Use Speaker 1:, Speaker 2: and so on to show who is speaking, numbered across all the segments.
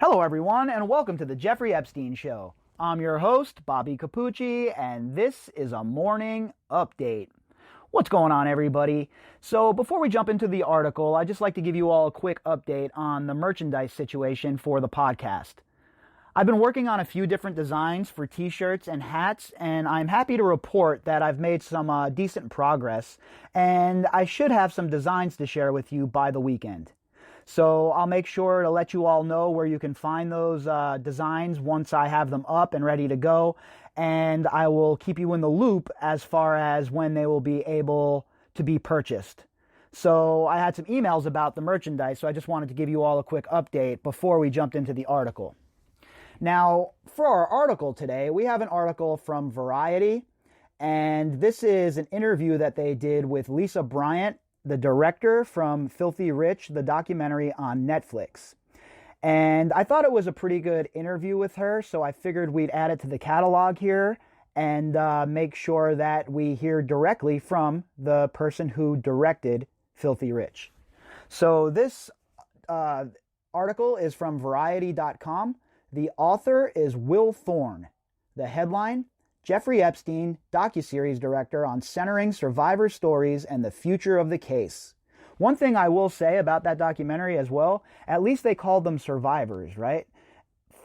Speaker 1: Hello, everyone, and welcome to the Jeffrey Epstein Show. I'm your host, Bobbycapucci, and this is a morning update. What's going on, everybody? So before we jump into the article, I'd just like to give you all a quick update on the merchandise situation for the podcast. I've been working on a few different designs for t-shirts and hats, and I'm happy to report that I've made some decent progress, and I should have some designs to share with you by the weekend. So I'll make sure to let you all know where you can find those designs once I have them up and ready to go. And I will keep you in the loop as far as when they will be able to be purchased. So I had some emails about the merchandise, so I just wanted to give you all a quick update before we jumped into the article. Now, for our article today, we have an article from Variety, and this is an interview that they did with Lisa Bryant, the director from Filthy Rich, the documentary on Netflix. And I thought it was a pretty good interview with her, so I figured we'd add it to the catalog here and make sure that we hear directly from the person who directed Filthy Rich. So this article is from Variety.com. The author is Will Thorne. The headline: Jeffrey Epstein, docuseries director on centering survivor stories and the future of the case. One thing I will say about that documentary as well, at least they called them survivors, right?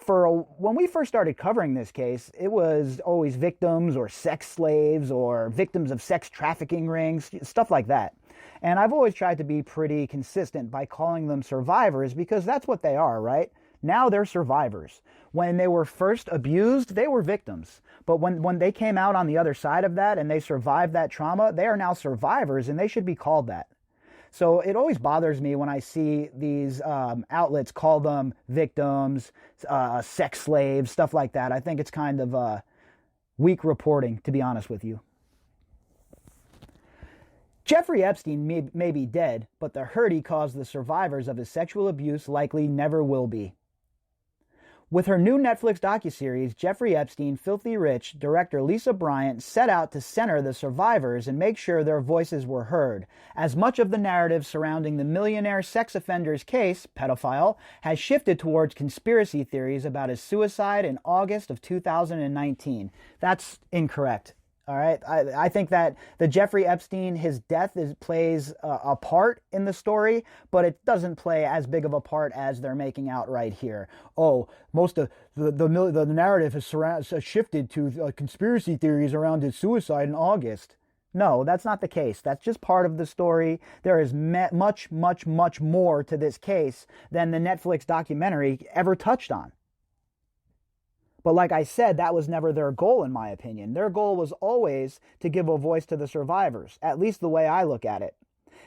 Speaker 1: When we first started covering this case, it was always victims or sex slaves or victims of sex trafficking rings, stuff like that. And I've always tried to be pretty consistent by calling them survivors because that's what they are, right? Now they're survivors. When they were first abused, they were victims. But when they came out on the other side of that and they survived that trauma, they are now survivors and they should be called that. So it always bothers me when I see these outlets call them victims, sex slaves, stuff like that. I think it's kind of weak reporting, to be honest with you. Jeffrey Epstein may be dead, but the hurt he caused the survivors of his sexual abuse likely never will be. With her new Netflix docuseries, Jeffrey Epstein, Filthy Rich, director Lisa Bryant set out to center the survivors and make sure their voices were heard, as much of the narrative surrounding the millionaire sex offender's case, pedophile, has shifted towards conspiracy theories about his suicide in August of 2019. That's incorrect. All right. I think that the Jeffrey Epstein, his death plays a part in the story, but it doesn't play as big of a part as they're making out right here. Oh, most of the narrative has shifted to conspiracy theories around his suicide in August. No, that's not the case. That's just part of the story. There is much, much, much more to this case than the Netflix documentary ever touched on. But like I said, that was never their goal, in my opinion. Their goal was always to give a voice to the survivors, at least the way I look at it,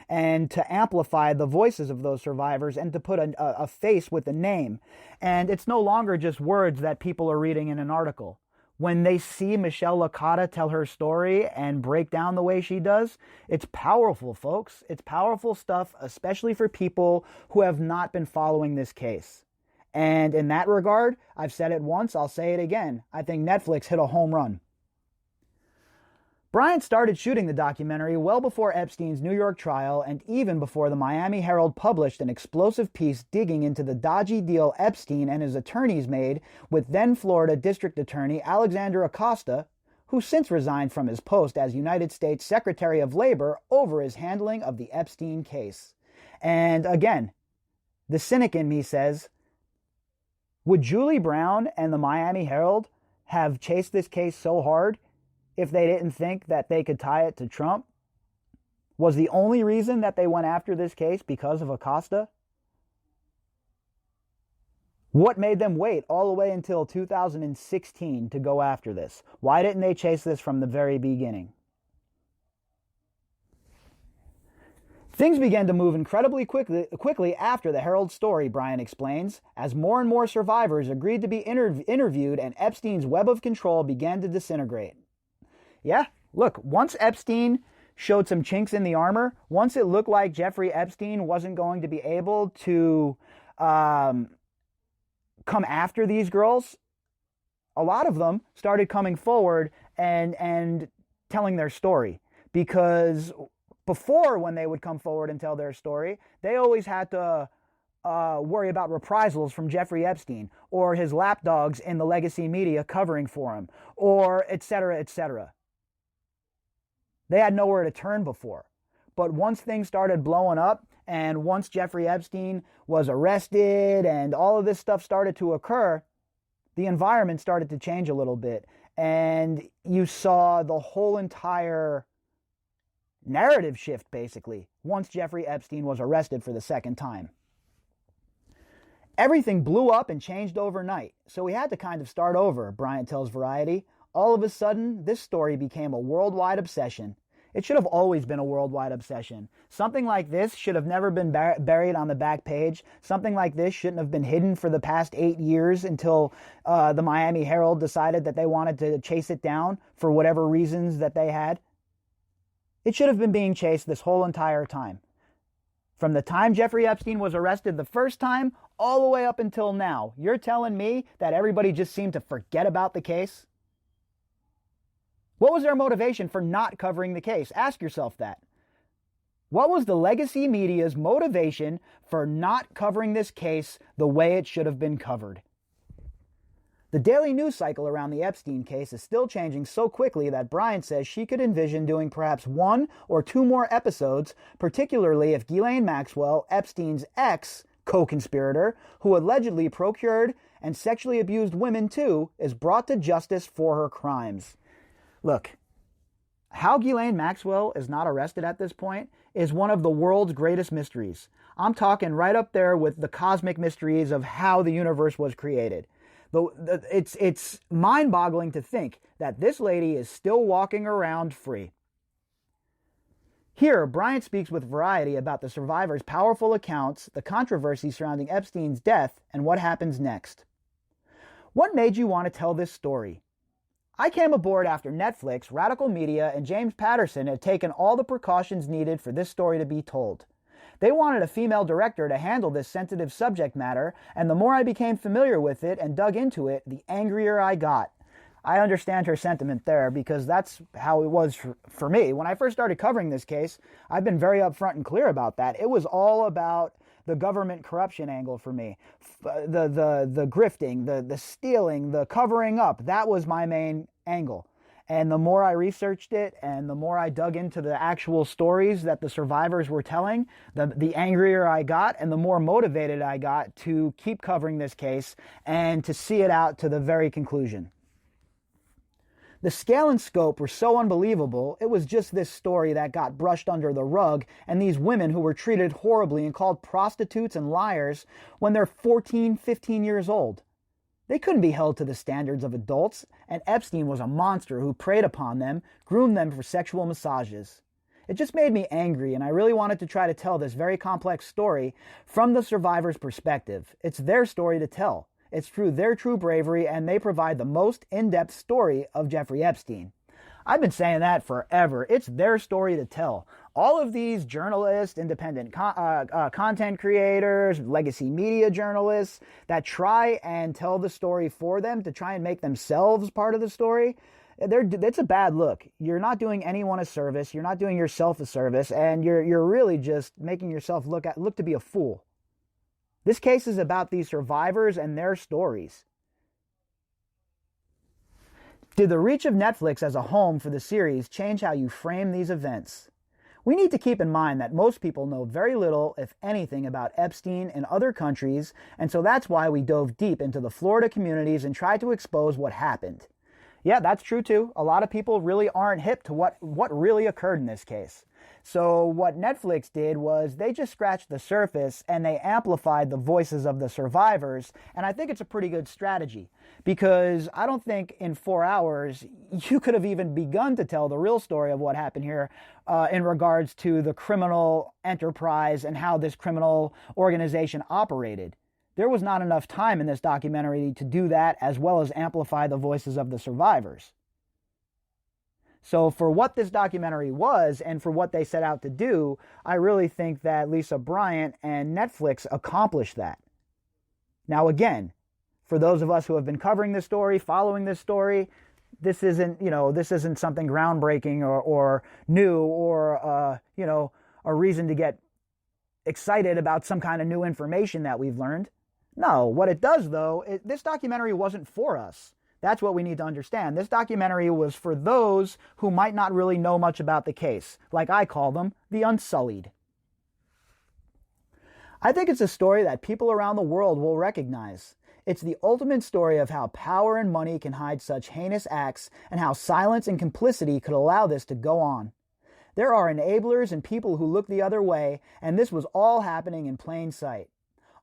Speaker 1: and to amplify the voices of those survivors and to put a face with a name. And it's no longer just words that people are reading in an article. When they see Michelle Licata tell her story and break down the way she does, it's powerful, folks. It's powerful stuff, especially for people who have not been following this case. And in that regard, I've said it once, I'll say it again. I think Netflix hit a home run. Bryant started shooting the documentary well before Epstein's New York trial and even before the Miami Herald published an explosive piece digging into the dodgy deal Epstein and his attorneys made with then Florida District Attorney Alexander Acosta, who since resigned from his post as United States Secretary of Labor over his handling of the Epstein case. And again, the cynic in me says, would Julie Brown and the Miami Herald have chased this case so hard if they didn't think that they could tie it to Trump? Was the only reason that they went after this case because of Acosta? What made them wait all the way until 2016 to go after this? Why didn't they chase this from the very beginning? Things began to move incredibly quickly after the Herald story, Bryant explains, as more and more survivors agreed to be interviewed and Epstein's web of control began to disintegrate. Yeah, look, once Epstein showed some chinks in the armor, once it looked like Jeffrey Epstein wasn't going to be able to come after these girls, a lot of them started coming forward and telling their story. Because before, when they would come forward and tell their story, they always had to worry about reprisals from Jeffrey Epstein or his lapdogs in the legacy media covering for him, or etc., etc. They had nowhere to turn before. But once things started blowing up, and once Jeffrey Epstein was arrested and all of this stuff started to occur, the environment started to change a little bit. And you saw the whole entire narrative shift, basically, once Jeffrey Epstein was arrested for the second time. Everything blew up and changed overnight, so we had to kind of start over, Bryant tells Variety. All of a sudden, this story became a worldwide obsession. It should have always been a worldwide obsession. Something like this should have never been buried on the back page. Something like this shouldn't have been hidden for the past 8 years until the Miami Herald decided that they wanted to chase it down for whatever reasons that they had. It should have been being chased this whole entire time. From the time Jeffrey Epstein was arrested the first time, all the way up until now. You're telling me that everybody just seemed to forget about the case? What was their motivation for not covering the case? Ask yourself that. What was the legacy media's motivation for not covering this case the way it should have been covered? The daily news cycle around the Epstein case is still changing so quickly that Bryant says she could envision doing perhaps 1 or 2 more episodes, particularly if Ghislaine Maxwell, Epstein's ex-co-conspirator, who allegedly procured and sexually abused women too, is brought to justice for her crimes. Look, how Ghislaine Maxwell is not arrested at this point is one of the world's greatest mysteries. I'm talking right up there with the cosmic mysteries of how the universe was created. It's mind-boggling to think that this lady is still walking around free. Here, Bryant speaks with Variety about the survivors' powerful accounts, the controversy surrounding Epstein's death, and what happens next. What made you want to tell this story? I came aboard after Netflix, Radical Media, and James Patterson had taken all the precautions needed for this story to be told. They wanted a female director to handle this sensitive subject matter, and the more I became familiar with it and dug into it, the angrier I got. I understand her sentiment there because that's how it was for me. When I first started covering this case, I've been very upfront and clear about that. It was all about the government corruption angle for me. The grifting, the stealing, the covering up, that was my main angle. And the more I researched it and the more I dug into the actual stories that the survivors were telling, the angrier I got and the more motivated I got to keep covering this case and to see it out to the very conclusion. The scale and scope were so unbelievable, it was just this story that got brushed under the rug, and these women who were treated horribly and called prostitutes and liars when they're 14, 15 years old. They couldn't be held to the standards of adults, and Epstein was a monster who preyed upon them, groomed them for sexual massages. It just made me angry, and I really wanted to try to tell this very complex story from the survivors' perspective. It's their story to tell. It's through their true bravery, and they provide the most in-depth story of Jeffrey Epstein. I've been saying that forever. It's their story to tell. All of these journalists, independent content creators, legacy media journalists that try and tell the story for them, to try and make themselves part of the story, it's a bad look. You're not doing anyone a service. You're not doing yourself a service, and you're really just making yourself look to be a fool. This case is about these survivors and their stories. Did the reach of Netflix as a home for the series change how you frame these events? We need to keep in mind that most people know very little, if anything, about Epstein in other countries, and so that's why we dove deep into the Florida communities and tried to expose what happened. Yeah, that's true too. A lot of people really aren't hip to what really occurred in this case. So what Netflix did was they just scratched the surface and they amplified the voices of the survivors. And I think it's a pretty good strategy because I don't think in 4 hours you could have even begun to tell the real story of what happened here in regards to the criminal enterprise and how this criminal organization operated. There was not enough time in this documentary to do that as well as amplify the voices of the survivors. So for what this documentary was and for what they set out to do, I really think that Lisa Bryant and Netflix accomplished that. Now again, for those of us who have been covering this story, following this story, this isn't something groundbreaking or new or a reason to get excited about some kind of new information that we've learned. No, what it does though, this documentary wasn't for us. That's what we need to understand. This documentary was for those who might not really know much about the case, like I call them, the Unsullied. I think it's a story that people around the world will recognize. It's the ultimate story of how power and money can hide such heinous acts and how silence and complicity could allow this to go on. There are enablers and people who look the other way, and this was all happening in plain sight.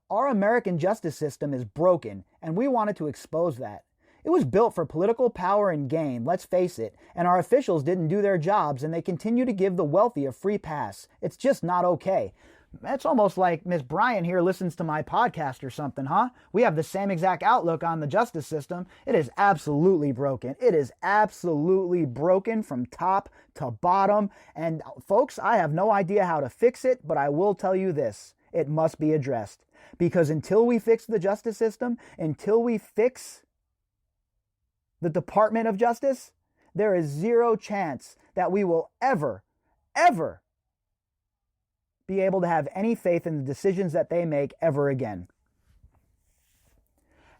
Speaker 1: Our American justice system is broken, and we wanted to expose that. It was built for political power and gain, let's face it, and our officials didn't do their jobs and they continue to give the wealthy a free pass. It's just not okay. That's almost like Miss Bryant here listens to my podcast or something, huh? We have the same exact outlook on the justice system. It is absolutely broken. It is absolutely broken from top to bottom. And folks, I have no idea how to fix it, but I will tell you this. It must be addressed. Because until we fix the justice system, until we fix the Department of Justice, there is zero chance that we will ever be able to have any faith in the decisions that they make ever again.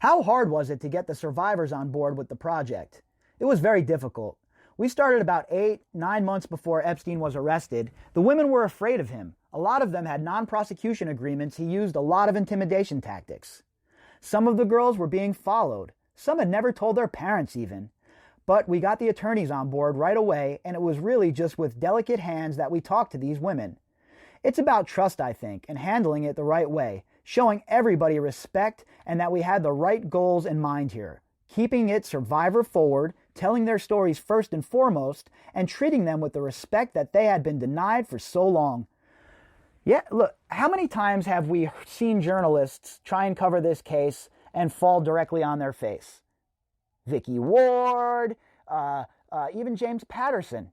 Speaker 1: How hard was it to get the survivors on board with the project? It was very difficult. We started about 8-9 months before Epstein was arrested. The women were afraid of him. A lot of them had non-prosecution agreements. He used a lot of intimidation tactics. Some of the girls were being followed. Some had never told their parents even. But we got the attorneys on board right away, and it was really just with delicate hands that we talked to these women. It's about trust, I think, and handling it the right way, showing everybody respect and that we had the right goals in mind here. Keeping it survivor forward, telling their stories first and foremost, and treating them with the respect that they had been denied for so long. Yeah, look, how many times have we seen journalists try and cover this case and fall directly on their face? Vicky Ward, even James Patterson.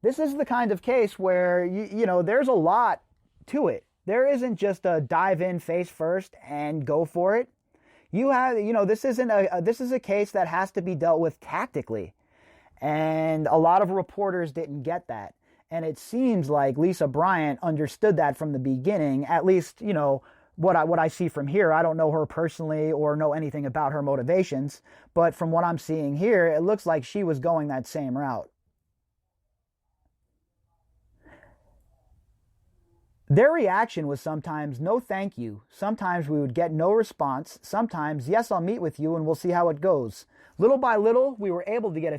Speaker 1: This is the kind of case where, you know, there's a lot to it. There isn't just a dive in face first and go for it. You have, you know, this is a case that has to be dealt with tactically. And a lot of reporters didn't get that. And it seems like Lisa Bryant understood that from the beginning, at least, you know, what I see from here. I don't know her personally or know anything about her motivations, but from what I'm seeing here, it looks like she was going that same route. Their reaction was sometimes, no thank you. Sometimes we would get no response. Sometimes, yes, I'll meet with you and we'll see how it goes. Little by little, we were able to get a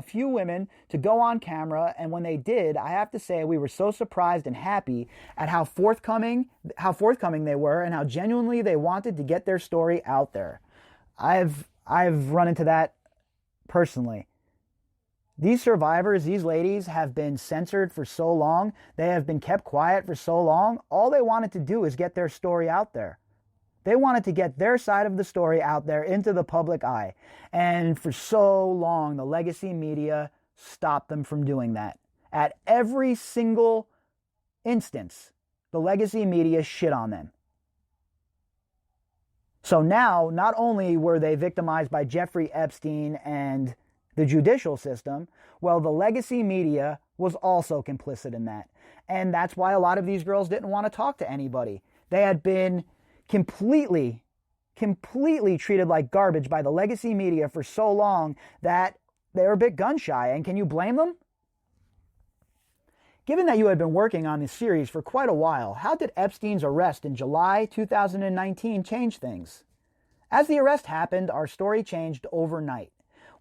Speaker 1: few women to go on camera, and when they did, I have to say we were so surprised and happy at how forthcoming they were and how genuinely they wanted to get their story out there. I've run into that personally. These survivors, these ladies have been censored for so long. They have been kept quiet for so long. All they wanted to do is get their story out there. They wanted to get their side of the story out there into the public eye. And for so long, the legacy media stopped them from doing that. At every single instance, the legacy media shit on them. So now, not only were they victimized by Jeffrey Epstein and the judicial system, well, the legacy media was also complicit in that. And that's why a lot of these girls didn't want to talk to anybody. They had been completely treated like garbage by the legacy media for so long that they were a bit gun shy. And can you blame them? Given that you had been working on this series for quite a while, how did Epstein's arrest in July 2019 change things? As the arrest happened, our story changed overnight.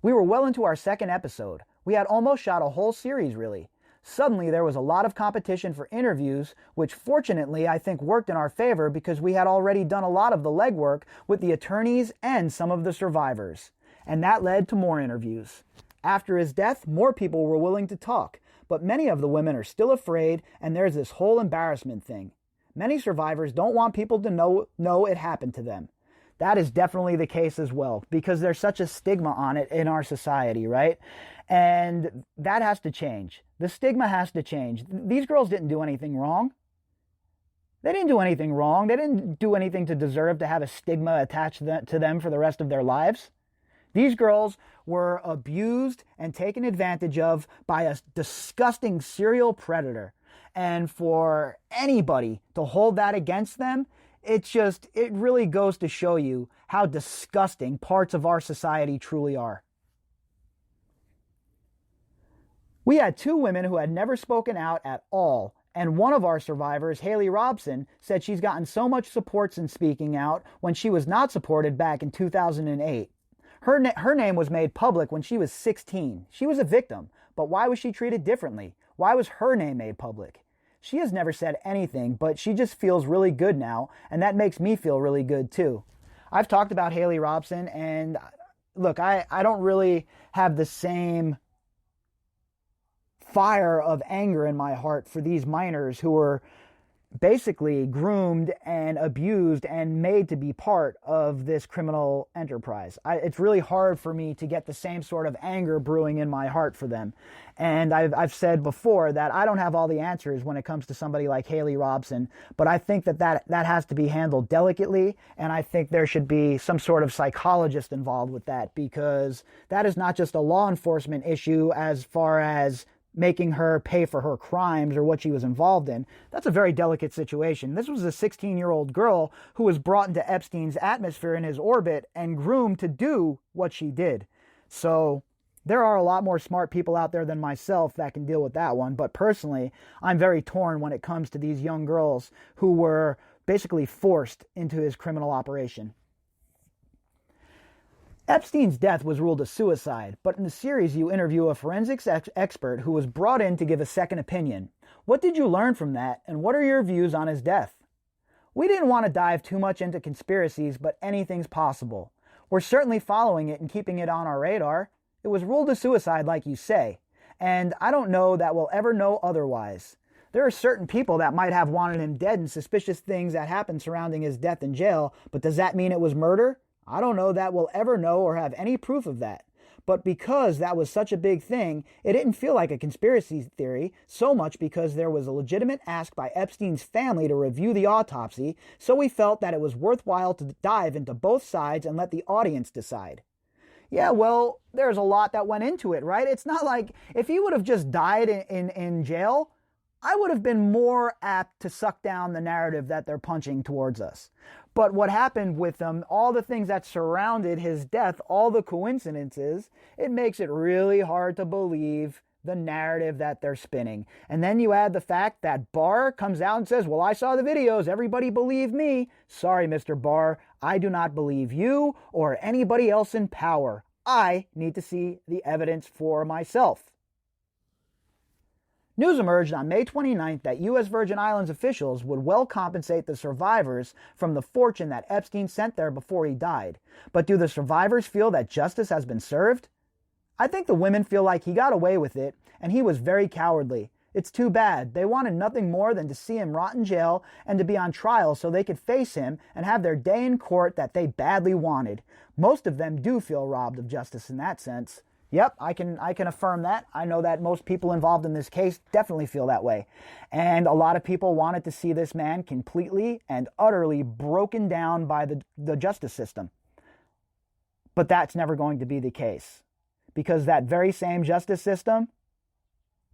Speaker 1: We were well into our second episode. We had almost shot a whole series, really. Suddenly, there was a lot of competition for interviews, which fortunately I think worked in our favor because we had already done a lot of the legwork with the attorneys and some of the survivors. And that led to more interviews. After his death, more people were willing to talk, but many of the women are still afraid, and there's this whole embarrassment thing. Many survivors don't want people to know it happened to them. That is definitely the case as well, because there's such a stigma on it in our society, right? And that has to change. The stigma has to change. These girls didn't do anything wrong. They didn't do anything wrong. They didn't do anything to deserve to have a stigma attached to them for the rest of their lives. These girls were abused and taken advantage of by a disgusting serial predator. And for anybody to hold that against them, it really goes to show you how disgusting parts of our society truly are. We had 2 women who had never spoken out at all, and one of our survivors, Haley Robson, said she's gotten so much support since speaking out when she was not supported back in 2008. Her name was made public when she was 16. She was a victim, but why was she treated differently? Why was her name made public? She has never said anything, but she just feels really good now, and that makes me feel really good too. I've talked about Haley Robson, and look, I don't really have the same fire of anger in my heart for these minors who were basically groomed and abused and made to be part of this criminal enterprise. It's really hard for me to get the same sort of anger brewing in my heart for them. And I've said before that I don't have all the answers when it comes to somebody like Haley Robson, but I think that has to be handled delicately, and I think there should be some sort of psychologist involved with that, because that is not just a law enforcement issue as far as making her pay for her crimes or what she was involved in. That's a very delicate situation. This was a 16-year-old girl who was brought into Epstein's atmosphere in his orbit and groomed to do what she did. So there are a lot more smart people out there than myself that can deal with that one. But personally, I'm very torn when it comes to these young girls who were basically forced into his criminal operation. Epstein's death was ruled a suicide, but in the series you interview a forensics expert who was brought in to give a second opinion. What did you learn from that, and what are your views on his death? We didn't want to dive too much into conspiracies, but anything's possible. We're certainly following it and keeping it on our radar. It was ruled a suicide, like you say, and I don't know that we'll ever know otherwise. There are certain people that might have wanted him dead and suspicious things that happened surrounding his death in jail, but does that mean it was murder? I don't know that we'll ever know or have any proof of that. But because that was such a big thing, it didn't feel like a conspiracy theory so much because there was a legitimate ask by Epstein's family to review the autopsy, so we felt that it was worthwhile to dive into both sides and let the audience decide. Yeah, well, there's a lot that went into it, right? It's not like if he would have just died in jail, I would have been more apt to suck down the narrative that they're punching towards us. But what happened with them, all the things that surrounded his death, all the coincidences, it makes it really hard to believe the narrative that they're spinning. And then you add the fact that Barr comes out and says, well, I saw the videos, everybody believed me. Sorry, Mr. Barr, I do not believe you or anybody else in power. I need to see the evidence for myself. News emerged on May 29th that U.S. Virgin Islands officials would well compensate the survivors from the fortune that Epstein sent there before he died. But do the survivors feel that justice has been served? I think the women feel like he got away with it, and he was very cowardly. It's too bad. They wanted nothing more than to see him rot in jail and to be on trial so they could face him and have their day in court that they badly wanted. Most of them do feel robbed of justice in that sense. Yep, I can affirm that. I know that most people involved in this case definitely feel that way. And a lot of people wanted to see this man completely and utterly broken down by the justice system. But that's never going to be the case, because that very same justice system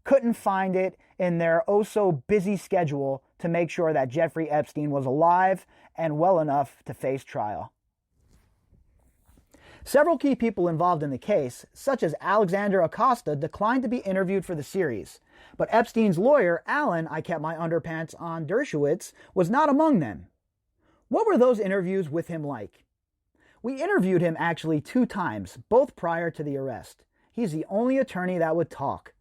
Speaker 1: couldn't find it in their oh-so-busy schedule to make sure that Jeffrey Epstein was alive and well enough to face trial. Several key people involved in the case, such as Alexander Acosta, declined to be interviewed for the series. But Epstein's lawyer, Alan, I kept my underpants on Dershowitz, was not among them. What were those interviews with him like? We interviewed him actually 2 times, both prior to the arrest. He's the only attorney that would talk.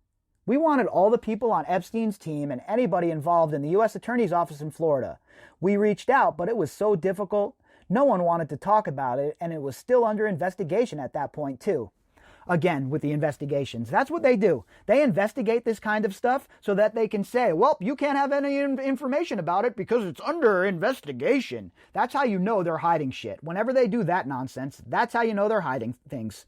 Speaker 1: We wanted all the people on Epstein's team and anybody involved in the U.S. Attorney's Office in Florida. We reached out, but it was so difficult. No one wanted to talk about it, and it was still under investigation at that point, too. Again, with the investigations, that's what they do. They investigate this kind of stuff so that they can say, well, you can't have any information about it because it's under investigation. That's how you know they're hiding shit. Whenever they do that nonsense, that's how you know they're hiding things.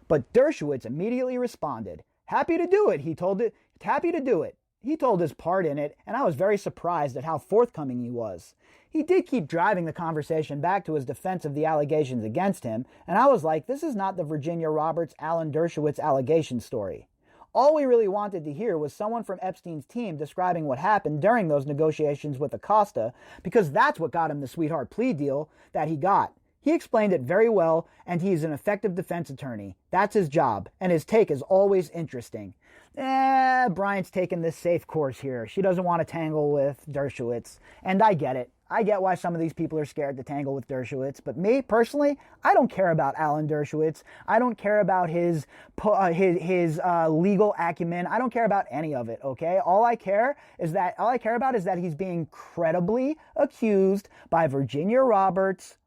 Speaker 1: But Dershowitz immediately responded. Happy to do it, he told it. Happy to do it. He told his part in it, and I was very surprised at how forthcoming he was. He did keep driving the conversation back to his defense of the allegations against him, and I was like, this is not the Virginia Roberts, Alan Dershowitz allegation story. All we really wanted to hear was someone from Epstein's team describing what happened during those negotiations with Acosta, because that's what got him the sweetheart plea deal that he got. He explained it very well, and he's an effective defense attorney. That's his job, and his take is always interesting. Bryant's taking this safe course here. She doesn't want to tangle with Dershowitz, and I get it. I get why some of these people are scared to tangle with Dershowitz, but me, personally, I don't care about Alan Dershowitz. I don't care about his legal acumen. I don't care about any of it, okay? All I care about is that he's being credibly accused by Virginia Roberts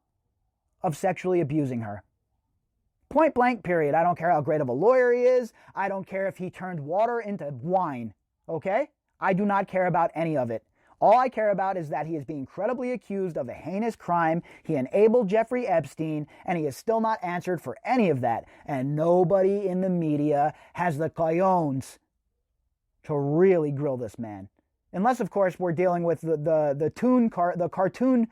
Speaker 1: of sexually abusing her. Point blank, period. I don't care how great of a lawyer he is. I don't care if he turned water into wine, okay? I do not care about any of it. All I care about is that he is being credibly accused of a heinous crime. He enabled Jeffrey Epstein, and he has still not answered for any of that. And nobody in the media has the cojones to really grill this man. Unless, of course, we're dealing with the cartoon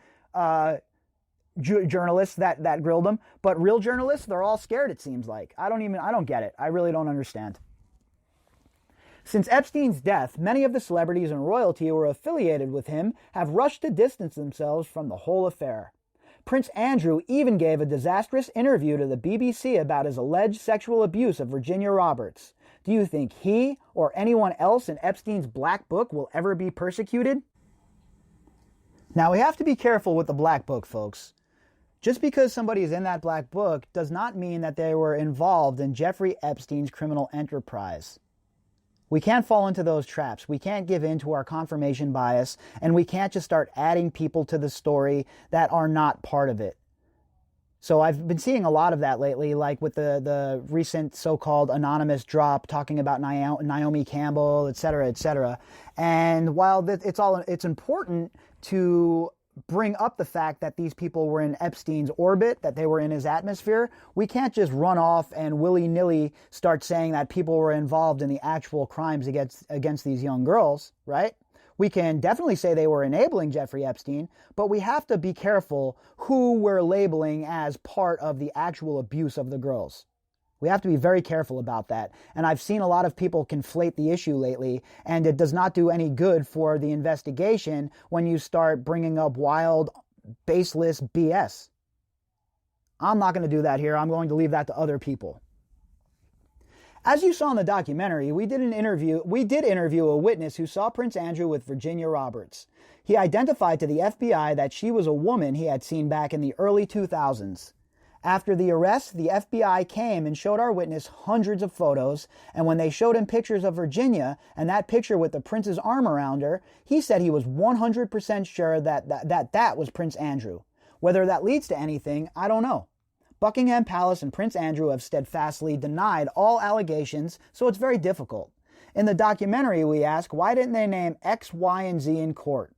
Speaker 1: journalists that grilled him. But real journalists, they're all scared, it seems like. I don't get it. I really don't understand. Since Epstein's death, many of the celebrities and royalty who were affiliated with him have rushed to distance themselves from the whole affair. Prince Andrew even gave a disastrous interview to the BBC about his alleged sexual abuse of Virginia Roberts. Do you think he or anyone else in Epstein's black book will ever be persecuted? Now, we have to be careful with the black book, folks. Just because somebody is in that black book does not mean that they were involved in Jeffrey Epstein's criminal enterprise. We can't fall into those traps. We can't give in to our confirmation bias, and we can't just start adding people to the story that are not part of it. So I've been seeing a lot of that lately, like with the recent so-called anonymous drop talking about Naomi Campbell, et cetera, et cetera. And while it's important to bring up the fact that these people were in Epstein's orbit, that they were in his atmosphere, we can't just run off and willy-nilly start saying that people were involved in the actual crimes against these young girls, right? We can definitely say they were enabling Jeffrey Epstein, but we have to be careful who we're labeling as part of the actual abuse of the girls. We have to be very careful about that. And I've seen a lot of people conflate the issue lately, and it does not do any good for the investigation when you start bringing up wild, baseless BS. I'm not going to do that here. I'm going to leave that to other people. As you saw in the documentary, we did interview a witness who saw Prince Andrew with Virginia Roberts. He identified to the FBI that she was a woman he had seen back in the early 2000s. After the arrest, the FBI came and showed our witness hundreds of photos, and when they showed him pictures of Virginia and that picture with the prince's arm around her, he said he was 100% sure that was Prince Andrew. Whether that leads to anything, I don't know. Buckingham Palace and Prince Andrew have steadfastly denied all allegations, so it's very difficult. In the documentary, we ask, why didn't they name X, Y, and Z in court?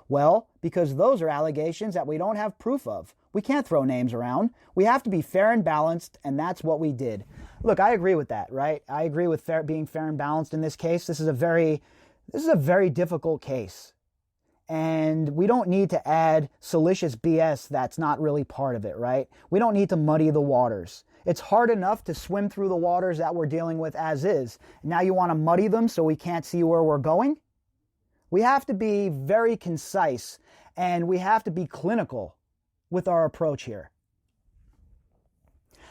Speaker 1: Well, because those are allegations that we don't have proof of. We can't throw names around. We have to be fair and balanced, and that's what we did. Look, I agree with that, right? I agree with being fair and balanced in this case. This is a very difficult case. And we don't need to add salacious BS that's not really part of it, right? We don't need to muddy the waters. It's hard enough to swim through the waters that we're dealing with as is. Now you want to muddy them so we can't see where we're going? We have to be very concise, and we have to be clinical with our approach here.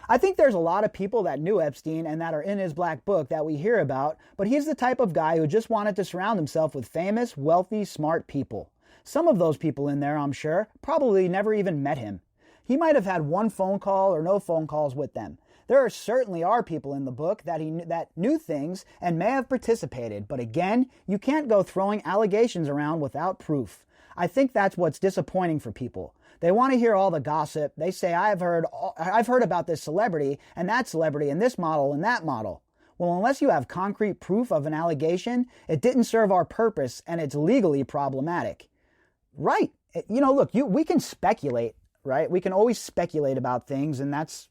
Speaker 1: I think there's a lot of people that knew Epstein and that are in his black book that we hear about, but he's the type of guy who just wanted to surround himself with famous, wealthy, smart people. Some of those people in there, I'm sure, probably never even met him. He might have had one phone call or no phone calls with them. There certainly are people in the book that knew things and may have participated, but again, you can't go throwing allegations around without proof. I think that's what's disappointing for people. They want to hear all the gossip. They say, I've heard about this celebrity and this model and that model. Well, unless you have concrete proof of an allegation, it didn't serve our purpose and it's legally problematic. Right. Look, we can speculate, right? We can always speculate about things, and that's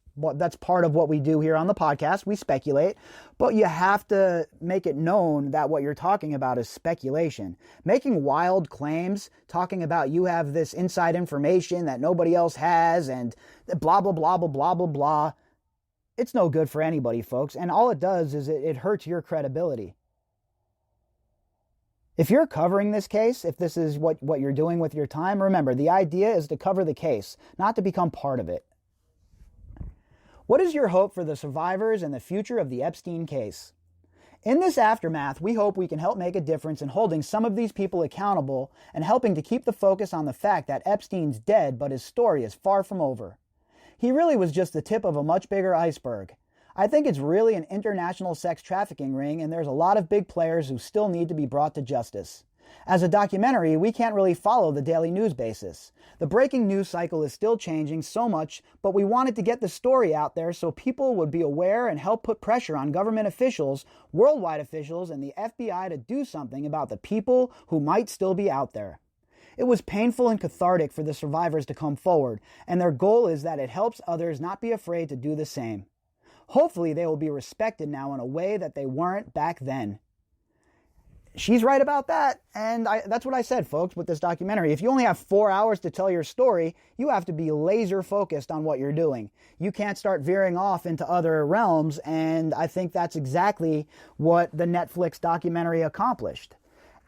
Speaker 1: part of what we do here on the podcast. We speculate, but you have to make it known that what you're talking about is speculation. Making wild claims, talking about you have this inside information that nobody else has and blah, blah, blah, blah, blah, blah, blah. It's no good for anybody, folks. And all it does is it hurts your credibility. If you're covering this case, if this is what you're doing with your time, remember, the idea is to cover the case, not to become part of it. What is your hope for the survivors and the future of the Epstein case? In this aftermath, we hope we can help make a difference in holding some of these people accountable and helping to keep the focus on the fact that Epstein's dead, but his story is far from over. He really was just the tip of a much bigger iceberg. I think it's really an international sex trafficking ring, and there's a lot of big players who still need to be brought to justice. As a documentary, we can't really follow the daily news basis. The breaking news cycle is still changing so much, but we wanted to get the story out there so people would be aware and help put pressure on government officials, worldwide officials, and the FBI to do something about the people who might still be out there. It was painful and cathartic for the survivors to come forward, and their goal is that it helps others not be afraid to do the same. Hopefully they will be respected now in a way that they weren't back then. She's right about that, and that's what I said, folks, with this documentary. If you only have 4 hours to tell your story, you have to be laser focused on what you're doing. You can't start veering off into other realms, and I think that's exactly what the Netflix documentary accomplished.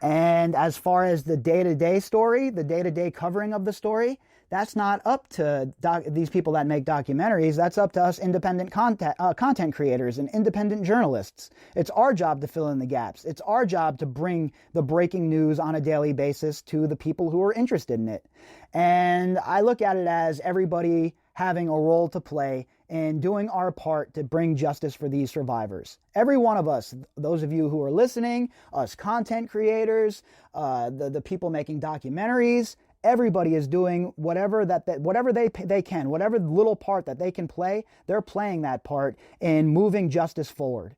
Speaker 1: And as far as the day-to-day story, the day-to-day covering of the story, that's not up to these people that make documentaries. That's up to us independent content creators and independent journalists. It's our job to fill in the gaps. It's our job to bring the breaking news on a daily basis to the people who are interested in it. And I look at it as everybody having a role to play in doing our part to bring justice for these survivors. Every one of us, those of you who are listening, us content creators, the people making documentaries, everybody is doing whatever they can, whatever little part that they can play, they're playing that part in moving justice forward.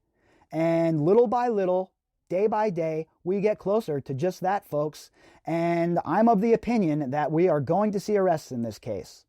Speaker 1: And little by little, day by day, we get closer to just that, folks. And I'm of the opinion that we are going to see arrests in this case.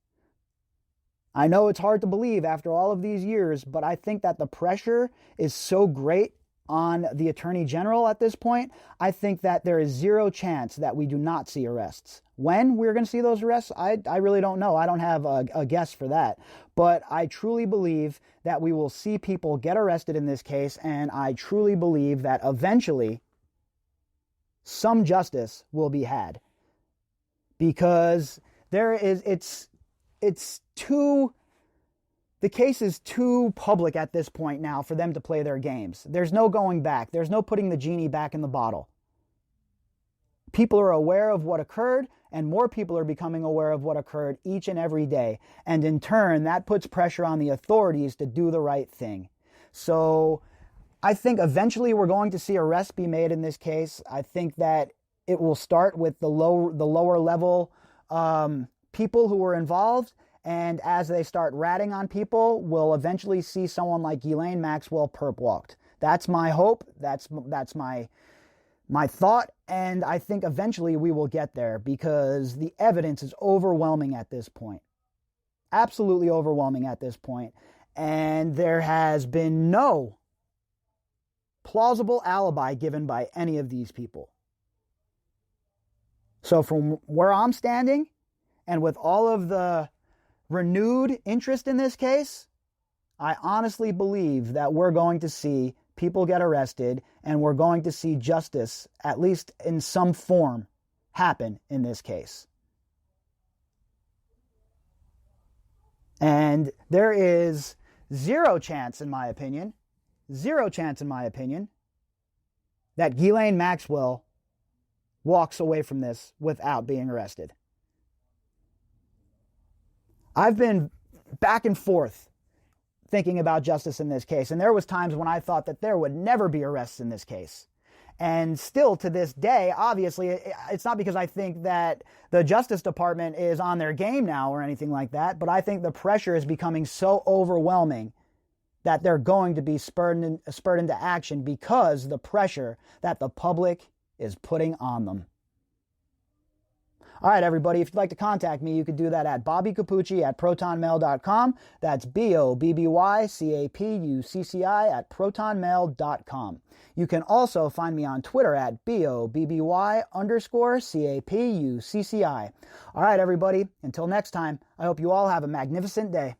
Speaker 1: I know it's hard to believe after all of these years, but I think that the pressure is so great on the Attorney General at this point. I think that there is zero chance that we do not see arrests. When we're going to see those arrests, I really don't know. I don't have a guess for that. But I truly believe that we will see people get arrested in this case, and I truly believe that eventually some justice will be had. Because the case is too public at this point now for them to play their games. There's no going back. There's no putting the genie back in the bottle. People are aware of what occurred, and more people are becoming aware of what occurred each and every day. And in turn, that puts pressure on the authorities to do the right thing. So I think eventually we're going to see arrests be made in this case. I think that it will start with the lower level people who were involved. And as they start ratting on people, we'll eventually see someone like Ghislaine Maxwell perp walked. That's my hope. That's my thought. And I think eventually we will get there because the evidence is overwhelming at this point. Absolutely overwhelming at this point. And there has been no plausible alibi given by any of these people. So from where I'm standing, and with all of the renewed interest in this case, I honestly believe that we're going to see people get arrested and we're going to see justice, at least in some form, happen in this case. And there is zero chance, in my opinion, that Ghislaine Maxwell walks away from this without being arrested. I've been back and forth thinking about justice in this case, and there was times when I thought that there would never be arrests in this case. And still to this day, obviously, it's not because I think that the Justice Department is on their game now or anything like that, but I think the pressure is becoming so overwhelming that they're going to be spurred into action because the pressure that the public is putting on them. All right, everybody, if you'd like to contact me, you could do that at bobbycapucci@protonmail.com. That's BOBBYCAPUCCI@protonmail.com. You can also find me on Twitter at BOBBY_CAPUCCI. All right, everybody, until next time, I hope you all have a magnificent day.